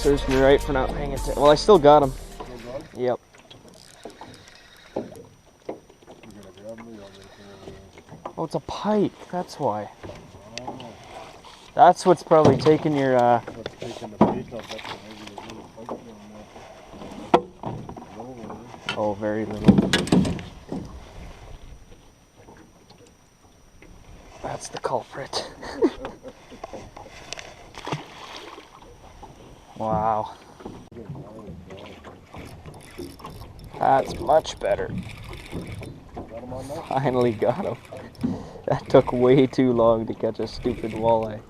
serves me right for not paying attention. Well, I still got him. Yep. Oh, it's a pike. That's why. That's what's probably taking your. Oh, very little. That's the culprit. Wow. That's much better. Finally got him. That took way too long to catch a stupid walleye.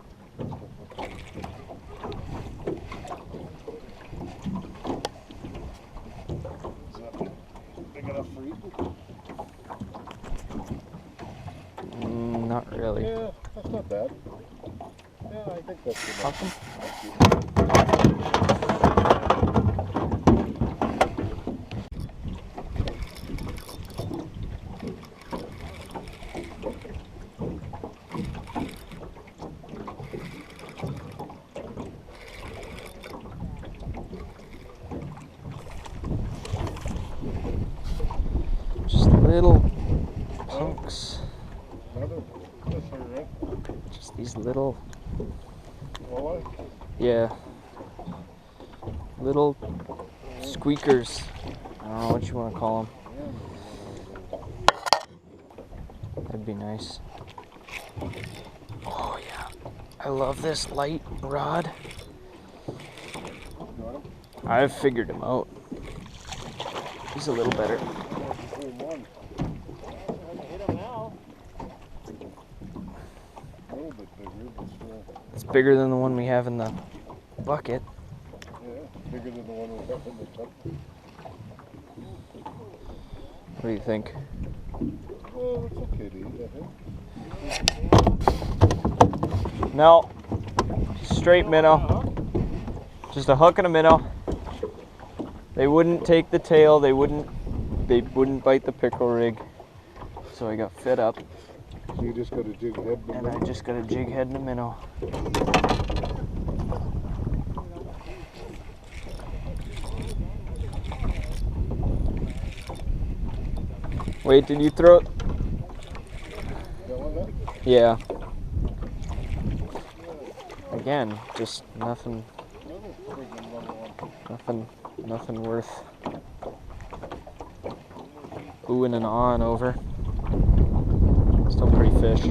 Big enough for you? Not really. Yeah, that's not bad. Yeah, I think that's good. Awesome. Just little punks. Just these little. Walleye? Yeah. Little squeakers. I don't know what you want to call them. That'd be nice. Oh yeah. I love this light rod. I've figured him out. He's a little better. It's bigger than the one we have in the bucket. Yeah, bigger than the one we have in the bucket. What do you think? Well, it's okay to eat, I think. No. Straight minnow. Just a hook and a minnow. They wouldn't take the tail, they wouldn't bite the pickle rig. So I got fed up. So you just got a jig head and I just got a jig head and a minnow. Wait, did you throw it? Yeah. Again, just nothing worth oohing and awing over. Still pretty fish.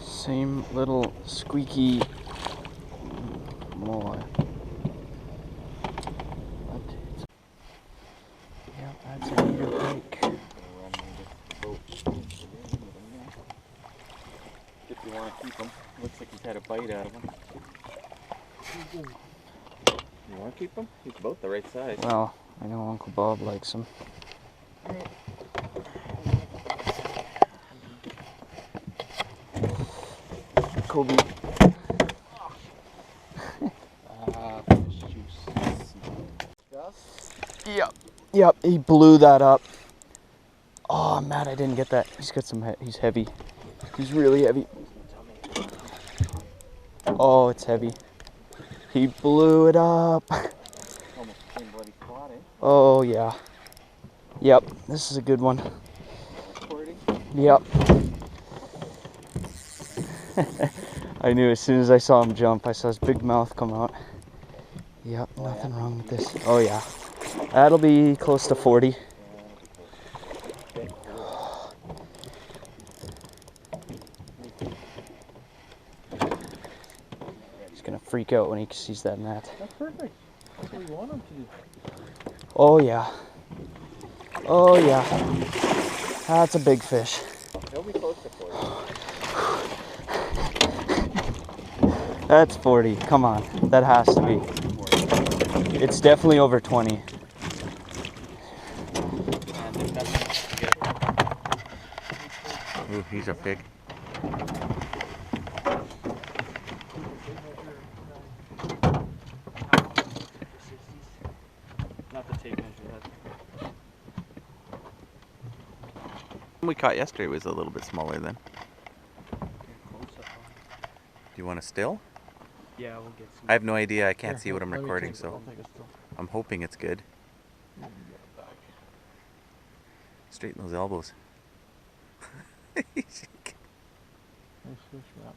Same little squeaky keep him. Looks like he's had a bite out of him. You want to keep him? He's about the right size. Well, I know Uncle Bob likes them. Kobe. Fish juice. Yep, he blew that up. Oh, I'm mad I didn't get that. He's got some, he's heavy. He's really heavy. Oh, it's heavy. He blew it up. Almost the same bloody spot, eh? Oh, yeah. Yep, this is a good one. Recording. Yep. I knew as soon as I saw him jump, I saw his big mouth come out. Yep, nothing wrong with this. Oh, yeah. That'll be close to 40. He's gonna freak out when he sees that net. That's perfect. That's what we want him to do. Oh, yeah. Oh, yeah. That's a big fish. He'll be close to 40. That's 40. Come on. That has to be. It's definitely over 20. Ooh, he's a pig. Not the tape measure. The one we caught yesterday was a little bit smaller then. Do you want a still? Yeah, we'll get some. I have no idea. I can't Here, see what I'm let me recording, take it. so I'll take a still. I'm hoping it's good. Let me get it back. Straighten those elbows. Nice fish wrap.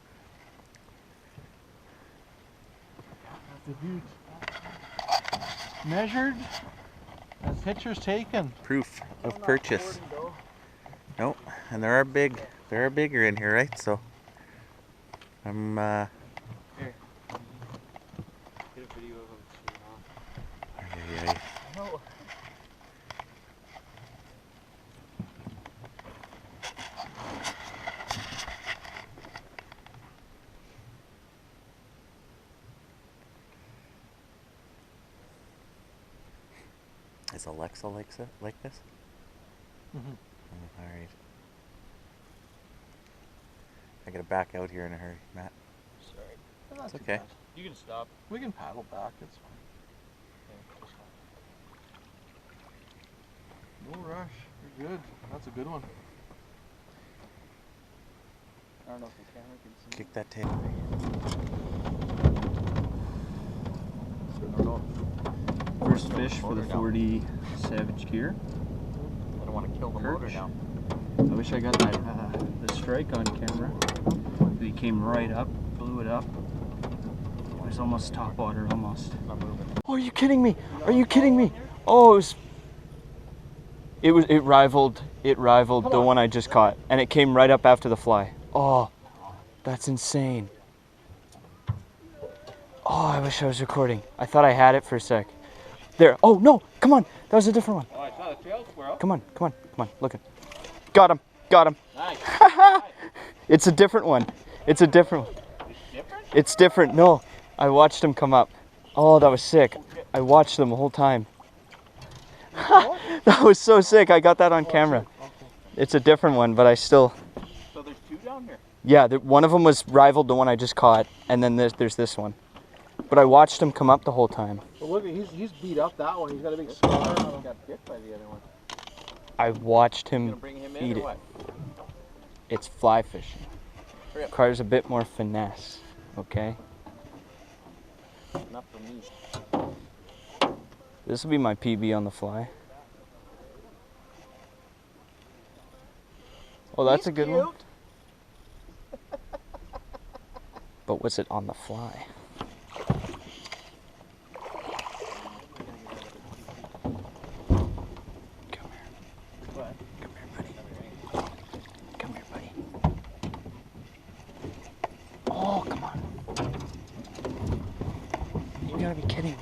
That's a huge. Measured and pictures taken. Proof of purchase. Nope, and there are bigger in here, right? So I'm Here. Get a video of him shooting off. No. Is Alexa like this? Mhm. All right. I gotta back out here in a hurry, Matt. Sorry. Not It's too okay. bad. You can stop. We can paddle back. It's fine. No rush. You're good. That's a good one. I don't know if the camera can see. Kick that tail. I don't know. First fish for the 40 Savage Gear. I don't want to kill the motor Perch. now. I wish I got that the strike on camera. He came right up, blew it up. It was almost top water, almost. Oh, are you kidding me? Are you kidding me? Oh, it rivaled the one I just caught, and it came right up after the fly. Oh, that's insane. Oh, I wish I was recording. I thought I had it for a sec. There. Oh no! Come on, that was a different one. Oh, I saw the tail squirrel. Come on, come on, come on. Look at. Got him. Got him. Nice. It's a different one. It's a different one. It's different? It's different. No, I watched him come up. Oh, that was sick. I watched them the whole time. That was so sick. I got that on camera. It's a different one, but I still. So there's two down here. Yeah, one of them was rivaled the one I just caught, and then there's this one. But I watched him come up the whole time. Well, look, he's beat up that one. He's got a big scar. He got bit by the other one. I watched You gonna him bring him in eat or it. what? It's fly fishing. Hurry up. Requires a bit more finesse, okay? Not for me. This will be my PB on the fly. Oh, that's a good one. But was it on the fly? Come here. What? Come here, buddy. Come here, buddy. Oh, come on. You gotta be kidding me.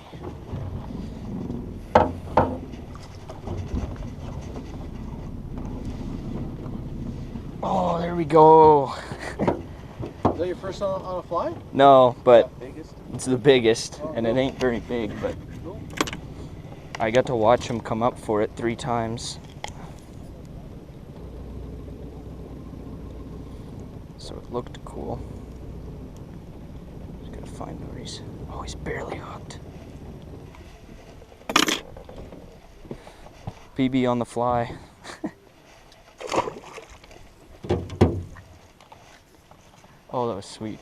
Oh, there we go. that your first on a fly? No, but Biggest? it's the biggest, and it ain't very big, but I got to watch him come up for it 3 times. So it looked cool. Just gotta find where he's... Oh, he's barely hooked. PB on the fly. Oh, that was sweet.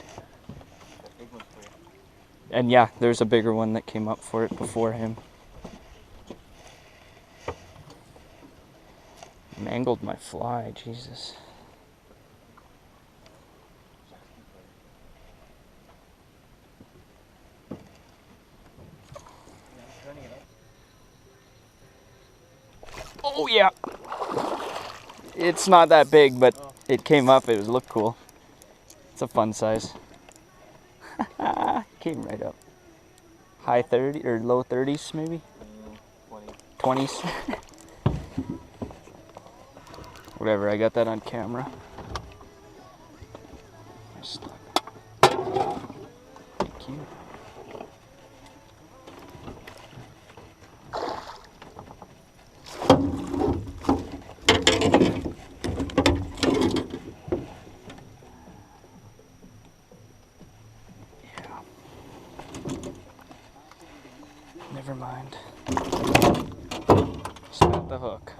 And yeah, there's a bigger one that came up for it before him. Mangled my fly, Jesus. Oh yeah. It's not that big, but it came up. It looked cool. It's a fun size. Came right up. High 30 or low 30s maybe? 20s. Whatever, I got that on camera. Thank you. Never mind. Snap the hook.